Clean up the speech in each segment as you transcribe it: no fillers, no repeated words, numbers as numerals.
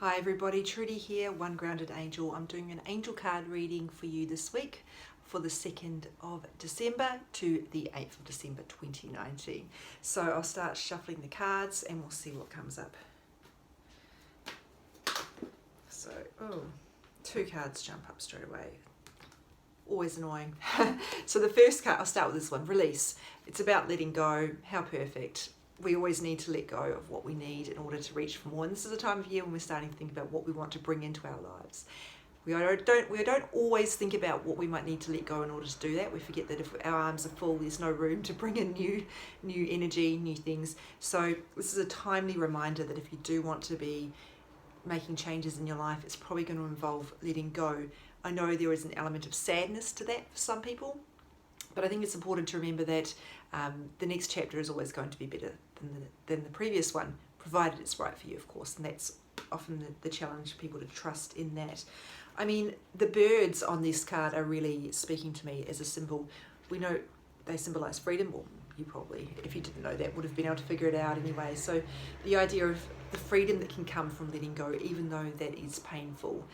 Hi everybody, Trudy here, One Grounded Angel. I'm doing an angel card reading for you this week for the 2nd of December to the 8th of December 2019. So I'll start shuffling the cards and we'll see what comes up. So, two cards jump up straight away. Always annoying. So the first card, I'll start with this one, release. It's about letting go. How perfect. We always need to let go of what we need in order to reach for more. And this is a time of year when we're starting to think about what we want to bring into our lives. We don't always think about what we might need to let go in order to do that. We forget that if our arms are full, there's no room to bring in new energy, new things. So this is a timely reminder that if you do want to be making changes in your life, it's probably going to involve letting go. I know there is an element of sadness to that for some people, but I think it's important to remember that the next chapter is always going to be better than the previous one, provided it's right for you, of course, and that's often the challenge for people to trust in that. I mean, the birds on this card are really speaking to me as a symbol. We know they symbolize freedom, or you probably, if you didn't know that, would have been able to figure it out anyway. So the idea of the freedom that can come from letting go, even though that is painful,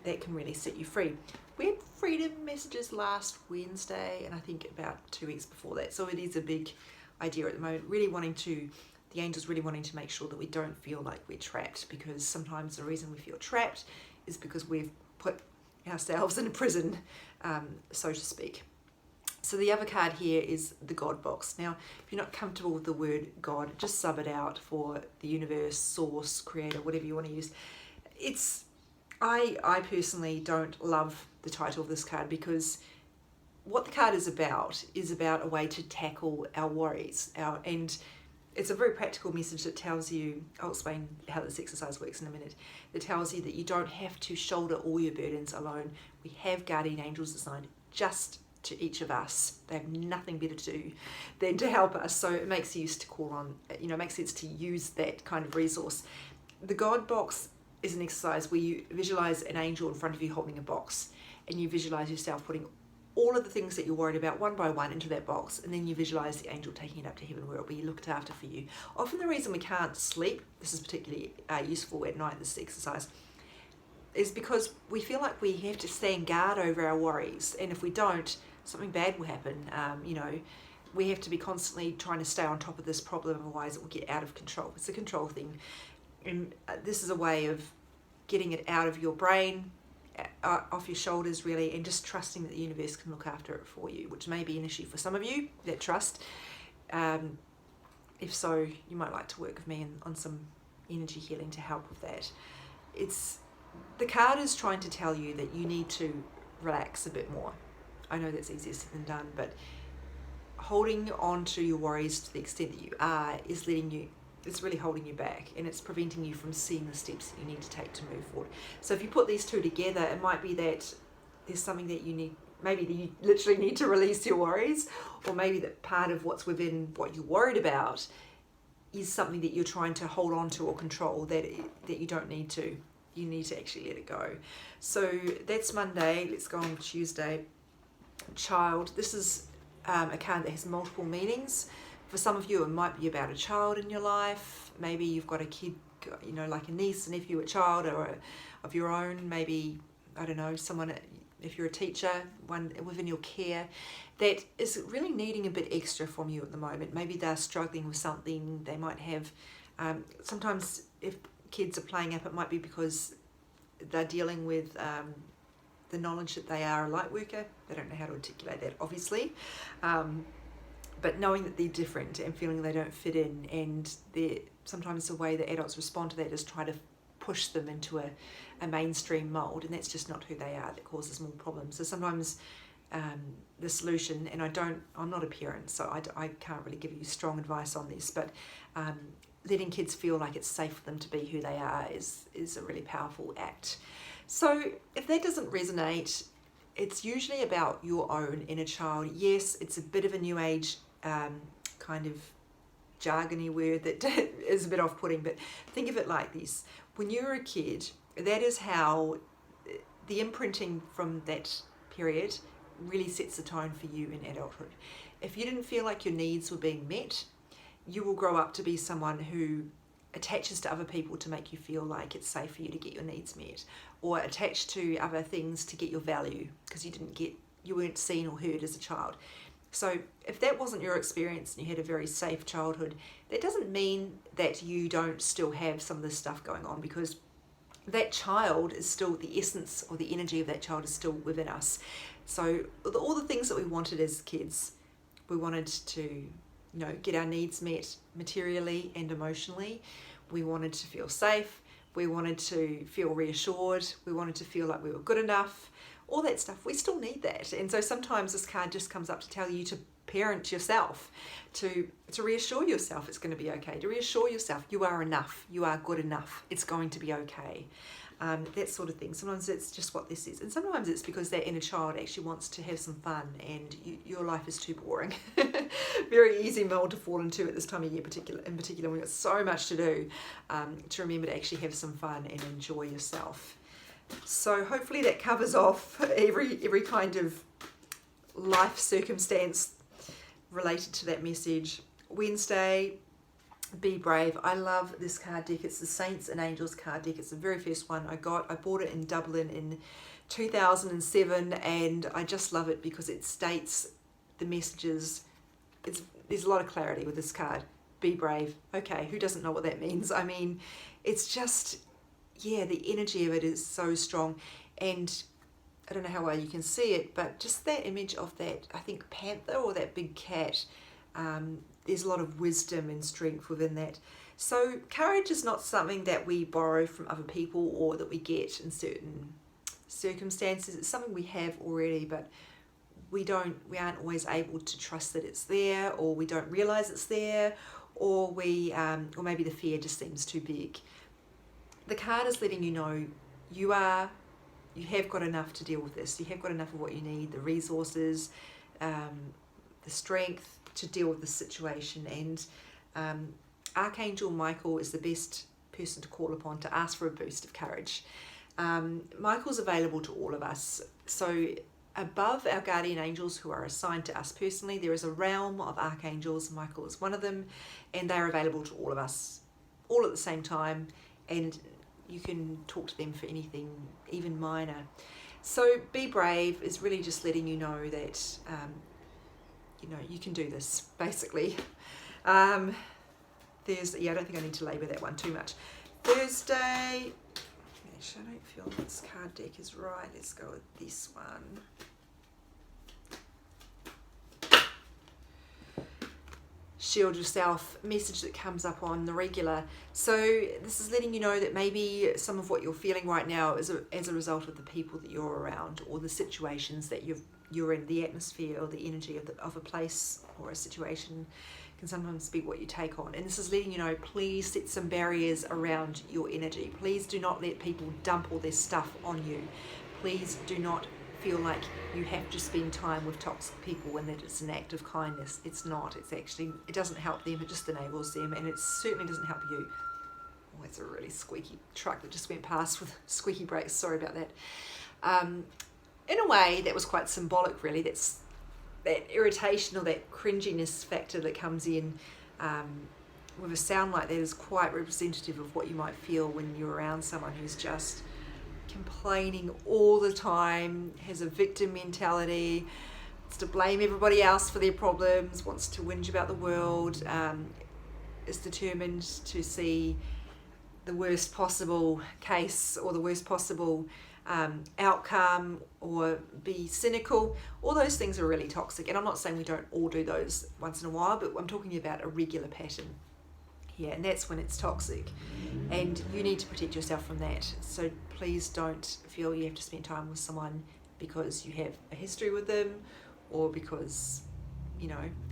that can really set you free. We had freedom messages last Wednesday, and I think about 2 weeks before that. So it is a big idea at the moment, the angels really wanting to make sure that we don't feel like we're trapped, because sometimes the reason we feel trapped is because we've put ourselves in a prison, so to speak. So the other card here is the God box. Now, if you're not comfortable with the word God, just sub it out for the universe, source, creator, whatever you want to use. I personally don't love the title of this card, because what the card is about a way to tackle our worries. And it's a very practical message that tells you, I'll explain how this exercise works in a minute, that tells you that you don't have to shoulder all your burdens alone. We have guardian angels assigned just to each of us. They have nothing better to do than to help us. So it makes sense to call on, it makes sense to use that kind of resource. The God box is an exercise where you visualize an angel in front of you holding a box, and you visualize yourself putting all of the things that you're worried about one by one into that box, and then you visualize the angel taking it up to heaven where it'll be looked after for you. Often the reason we can't sleep, this is particularly useful at night, this exercise, is because we feel like we have to stand guard over our worries, and if we don't, something bad will happen. We have to be constantly trying to stay on top of this problem, otherwise it will get out of control. It's a control thing. And this is a way of getting it out of your brain, off your shoulders really, and just trusting that the universe can look after it for you, which may be an issue for some of you, that trust. If so, you might like to work with me on some energy healing to help with that. The card is trying to tell you that you need to relax a bit more. I know that's easier said than done, but holding on to your worries to the extent that you are is it's really holding you back, and it's preventing you from seeing the steps that you need to take to move forward. So if you put these two together, it might be that there's something that you need, maybe that you literally need to release your worries, or maybe that part of what's within what you're worried about is something that you're trying to hold on to or control that you don't need to. You need to actually let it go. So that's Monday. Let's go on Tuesday. Child. This is a card that has multiple meanings. For some of you, it might be about a child in your life. Maybe you've got a kid, like a niece, a nephew, a child, or of your own. Maybe, I don't know, someone, if you're a teacher, one within your care, that is really needing a bit extra from you at the moment. Maybe they're struggling with something. They might have, sometimes if kids are playing up, it might be because they're dealing with the knowledge that they are a light worker. They don't know how to articulate that, obviously. But knowing that they're different and feeling they don't fit in, and sometimes the way that adults respond to that is try to push them into a mainstream mold, and that's just not who they are. That causes more problems. So sometimes the solution, and I'm not a parent, so I can't really give you strong advice on this, but letting kids feel like it's safe for them to be who they are is a really powerful act. So if that doesn't resonate, it's usually about your own inner child. Yes, it's a bit of a new age kind of jargony word that is a bit off-putting, but think of it like this. When you're a kid, that is how the imprinting from that period really sets the tone for you in adulthood. If you didn't feel like your needs were being met, you will grow up to be someone who attaches to other people to make you feel like it's safe for you to get your needs met, or attached to other things to get your value because you weren't seen or heard as a child. So if that wasn't your experience and you had a very safe childhood, that doesn't mean that you don't still have some of this stuff going on, because that child is still, the essence or the energy of that child is still within us. So all the things that we wanted as kids, we wanted to, get our needs met materially and emotionally. We wanted to feel safe. We wanted to feel reassured. We wanted to feel like we were good enough. All that stuff, we still need that. And so sometimes this card just comes up to tell you to parent yourself, to reassure yourself it's going to be okay, to reassure yourself you are enough, you are good enough, it's going to be okay. That sort of thing. Sometimes it's just what this is, and sometimes it's because that inner child actually wants to have some fun and your life is too boring. Very easy mold to fall into at this time of year, in particular when we've got so much to do, to remember to actually have some fun and enjoy yourself. So hopefully that covers off every kind of life circumstance related to that message. Wednesday, be brave. I love this card deck. It's the Saints and Angels card deck. It's the very first one I got. I bought it in Dublin in 2007, and I just love it because it states the messages. There's a lot of clarity with this card. Be brave. Okay, who doesn't know what that means? I mean, it's just, the energy of it is so strong. And I don't know how well you can see it, but just that image of that, I think, panther or that big cat, there's a lot of wisdom and strength within that. So courage is not something that we borrow from other people or that we get in certain circumstances. It's something we have already, but we aren't always able to trust that it's there, or we don't realize it's there, or or maybe the fear just seems too big. The card is letting you know you have got enough to deal with this. You have got enough of what you need, the resources, the strength to deal with the situation. And Archangel Michael is the best person to call upon to ask for a boost of courage. Michael's available to all of us. So above our guardian angels who are assigned to us personally, there is a realm of archangels. Michael is one of them, and they're available to all of us all at the same time, and you can talk to them for anything, even minor. So be brave is really just letting you know that you can do this, basically. Thursday, I don't think I need to labour that one too much. Thursday, actually, I don't feel this card deck is right. Let's go with this one. Shield yourself, message that comes up on the regular. So this is letting you know that maybe some of what you're feeling right now is as a result of the people that you're around, or the situations that you're in. The atmosphere or the energy of a place or a situation can sometimes be what you take on. And this is letting you know, please set some barriers around your energy. Please do not let people dump all their stuff on you. Please do not feel like you have to spend time with toxic people and that it's an act of kindness. It's not. It doesn't help them, it just enables them, and it certainly doesn't help you. Oh, it's a really squeaky truck that just went past with squeaky brakes. Sorry about that. In a way, that was quite symbolic, really. That's that irritation or that cringiness factor that comes in with a sound like that is quite representative of what you might feel when you're around someone who's just complaining all the time, has a victim mentality, wants to blame everybody else for their problems, wants to whinge about the world, is determined to see the worst possible case or the worst possible outcome, or be cynical. All those things are really toxic, and I'm not saying we don't all do those once in a while, but I'm talking about a regular pattern here, and that's when it's toxic, and you need to protect yourself from that. So please don't feel you have to spend time with someone because you have a history with them, or because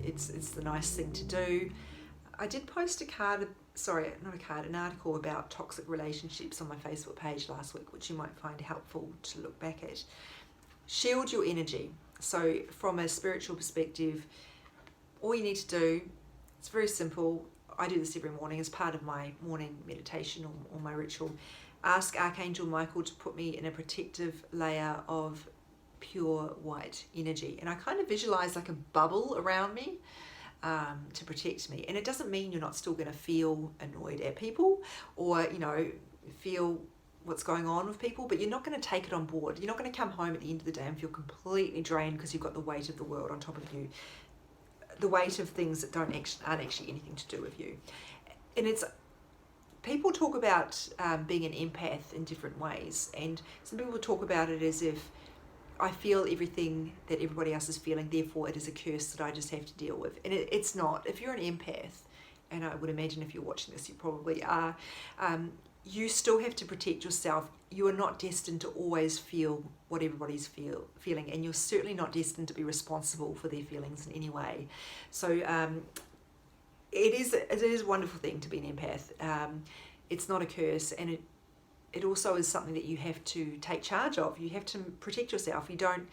it's the nice thing to do. I did post an article about toxic relationships on my Facebook page last week, which you might find helpful to look back at. Shield your energy. So from a spiritual perspective, all you need to do, it's very simple. I do this every morning as part of my morning meditation or my ritual. Ask Archangel Michael to put me in a protective layer of pure white energy. And I kind of visualize like a bubble around me. to protect me. And it doesn't mean you're not still going to feel annoyed at people or, feel what's going on with people, but you're not going to take it on board. You're not going to come home at the end of the day and feel completely drained because you've got the weight of the world on top of you, the weight of things that aren't actually anything to do with you. And people talk about being an empath in different ways, and some people talk about it as if I feel everything that everybody else is feeling, therefore it is a curse that I just have to deal with. And it's not. If you're an empath, and I would imagine if you're watching this you probably are, you still have to protect yourself. You are not destined to always feel what everybody's feeling, and you're certainly not destined to be responsible for their feelings in any way. So it is a wonderful thing to be an empath. It's not a curse, and it also is something that you have to take charge of. You have to protect yourself. You don't,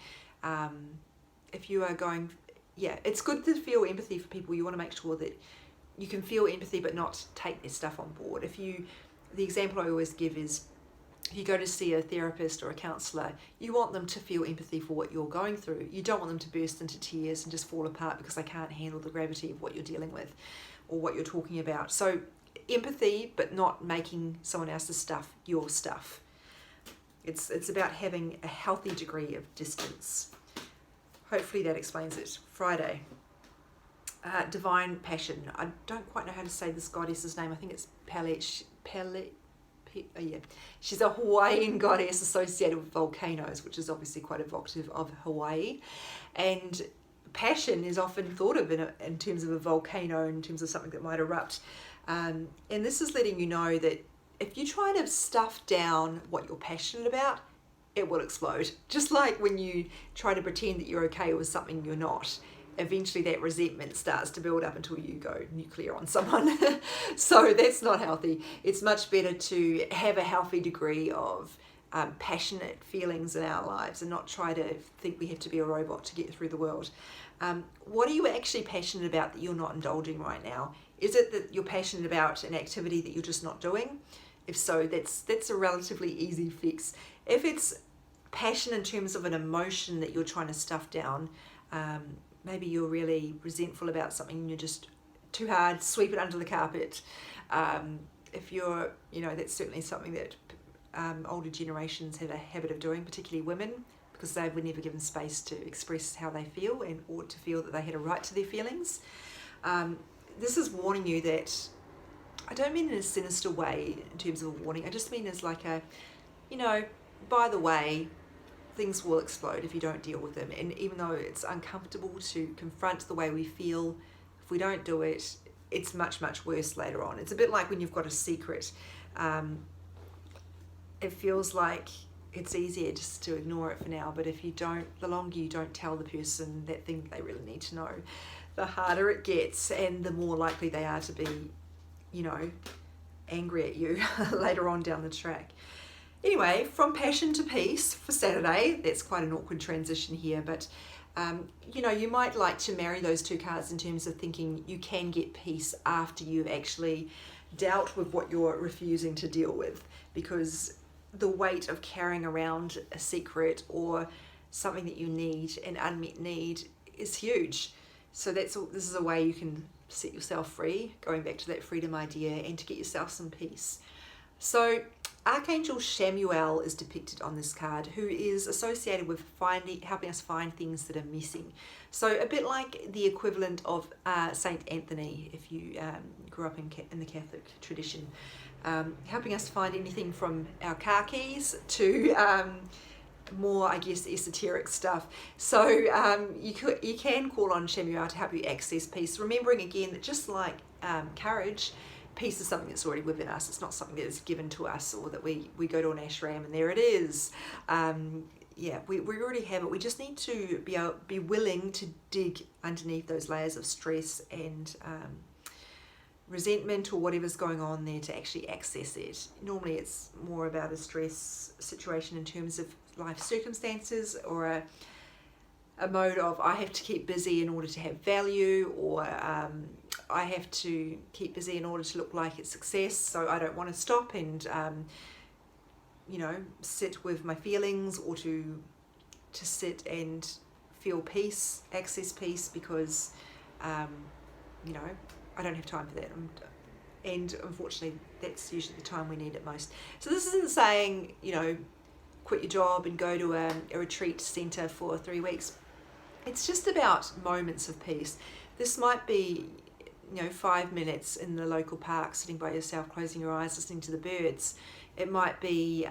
if you are going, it's good to feel empathy for people. You want to make sure that you can feel empathy but not take their stuff on board. The example I always give is, if you go to see a therapist or a counsellor, you want them to feel empathy for what you're going through. You don't want them to burst into tears and just fall apart because they can't handle the gravity of what you're dealing with or what you're talking about. So empathy, but not making someone else's stuff your stuff. It's about having a healthy degree of distance. Hopefully that explains it. Friday. Divine passion. I don't quite know how to say this goddess's name. I think it's she's a Hawaiian goddess associated with volcanoes, which is obviously quite evocative of Hawaii. And passion is often thought of in terms of a volcano, in terms of something that might erupt. And this is letting you know that if you try to stuff down what you're passionate about, it will explode. Just like when you try to pretend that you're okay with something you're not. Eventually that resentment starts to build up until you go nuclear on someone. So that's not healthy. It's much better to have a healthy degree of passionate feelings in our lives and not try to think we have to be a robot to get through the world. What are you actually passionate about that you're not indulging right now? Is it that you're passionate about an activity that you're just not doing? If so, that's a relatively easy fix. If it's passion in terms of an emotion that you're trying to stuff down, maybe you're really resentful about something and you're just too hard, sweep it under the carpet. If you're, that's certainly something that older generations have a habit of doing, particularly women, because they were never given space to express how they feel and ought to feel that they had a right to their feelings. This is warning you that, I don't mean in a sinister way in terms of a warning, I just mean as like a, by the way, things will explode if you don't deal with them. And even though it's uncomfortable to confront the way we feel, if we don't do it, it's much, much worse later on. It's a bit like when you've got a secret. It feels like it's easier just to ignore it for now, but if you don't, the longer you don't tell the person that thing they really need to know, the harder it gets and the more likely they are to be, angry at you later on down the track. Anyway, from passion to peace for Saturday. That's quite an awkward transition here, but you might like to marry those two cards in terms of thinking you can get peace after you've actually dealt with what you're refusing to deal with, because the weight of carrying around a secret or something that you need, an unmet need, is huge. So this is a way you can set yourself free, going back to that freedom idea, and to get yourself some peace. So Archangel Shamuel is depicted on this card, who is associated with helping us find things that are missing. So a bit like the equivalent of Saint Anthony, if you grew up in the Catholic tradition, helping us find anything from our car keys to more, I guess, esoteric stuff. So you can call on Shamuel to help you access peace, remembering again that just like courage, peace is something that's already within us. It's not something that is given to us, or that we go to an ashram and there it is. We already have it. We just need to be willing to dig underneath those layers of stress and resentment or whatever's going on there to actually access it. Normally it's more about a stress situation in terms of life circumstances, or a mode of I have to keep busy in order to have value, or I have to keep busy in order to look like it's success, so I don't want to stop and sit with my feelings, or to sit and feel peace, access peace, because I don't have time for that. And unfortunately, that's usually the time we need it most. So this isn't saying, quit your job and go to a retreat centre for 3 weeks. It's just about moments of peace. This might be, 5 minutes in the local park, sitting by yourself, closing your eyes, listening to the birds. It might be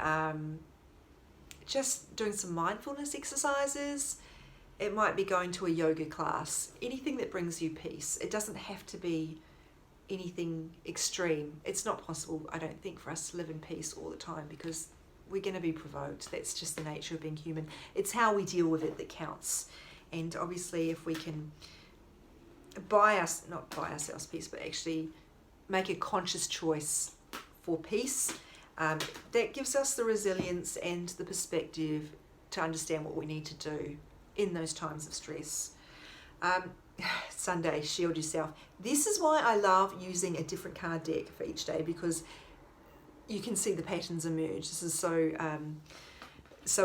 just doing some mindfulness exercises. It might be going to a yoga class. Anything that brings you peace. It doesn't have to be anything extreme. It's not possible, I don't think, for us to live in peace all the time, because we're going to be provoked. That's just the nature of being human. It's how we deal with it that counts. And obviously, if we can not buy ourselves peace, but actually make a conscious choice for peace, that gives us the resilience and the perspective to understand what we need to do in those times of stress. Sunday, shield yourself. This is why I love using a different card deck for each day, because you can see the patterns emerge. This is so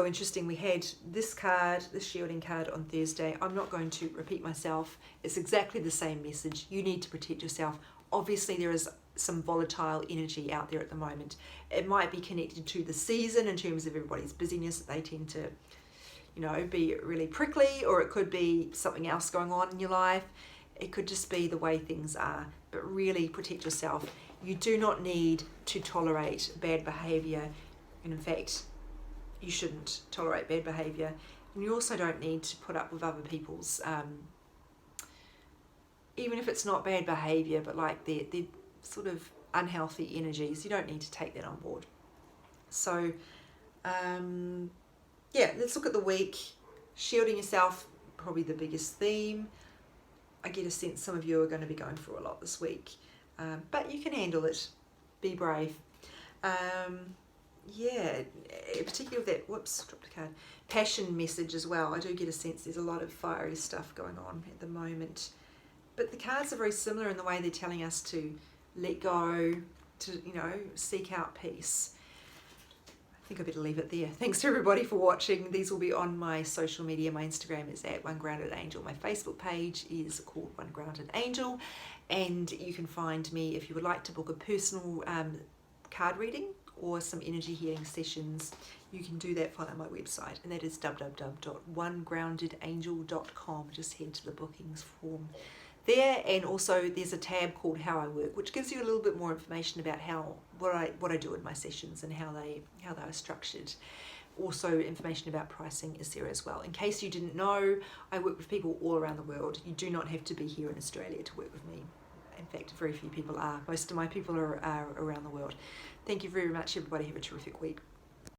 interesting. We had this card, the shielding card, on Thursday. I'm not going to repeat myself. It's exactly the same message. You need to protect yourself. Obviously, there is some volatile energy out there at the moment. It might be connected to the season in terms of everybody's busyness, that they tend to be really prickly, or it could be something else going on in your life. It could just be the way things are, but really protect yourself. You do not need to tolerate bad behavior, and in fact, you shouldn't tolerate bad behavior. And you also don't need to put up with other people's, even if it's not bad behavior, but like they're sort of unhealthy energies, you don't need to take that on board. So, let's look at the week. Shielding yourself, probably the biggest theme. I get a sense some of you are going to be going through a lot this week, but you can handle it. Be brave. Particularly with that, dropped a card, passion message as well. I do get a sense there's a lot of fiery stuff going on at the moment. But the cards are very similar in the way they're telling us to let go, to, seek out peace. I think I better leave it there. Thanks to everybody for watching. These will be on my social media. My Instagram is @OneGroundedAngel. My Facebook page is called One Grounded Angel. And you can find me if you would like to book a personal card reading or some energy healing sessions. You can do that via my website, and that is www.onegroundedangel.com. Just head to the bookings form there, and also there's a tab called How I Work, which gives you a little bit more information about what I do in my sessions and how they are structured. Also, information about pricing is there as well. In case you didn't know, I work with people all around the world. You do not have to be here in Australia to work with me. In fact, very few people are. Most of my people are around the world. Thank you very much, everybody. Have a terrific week.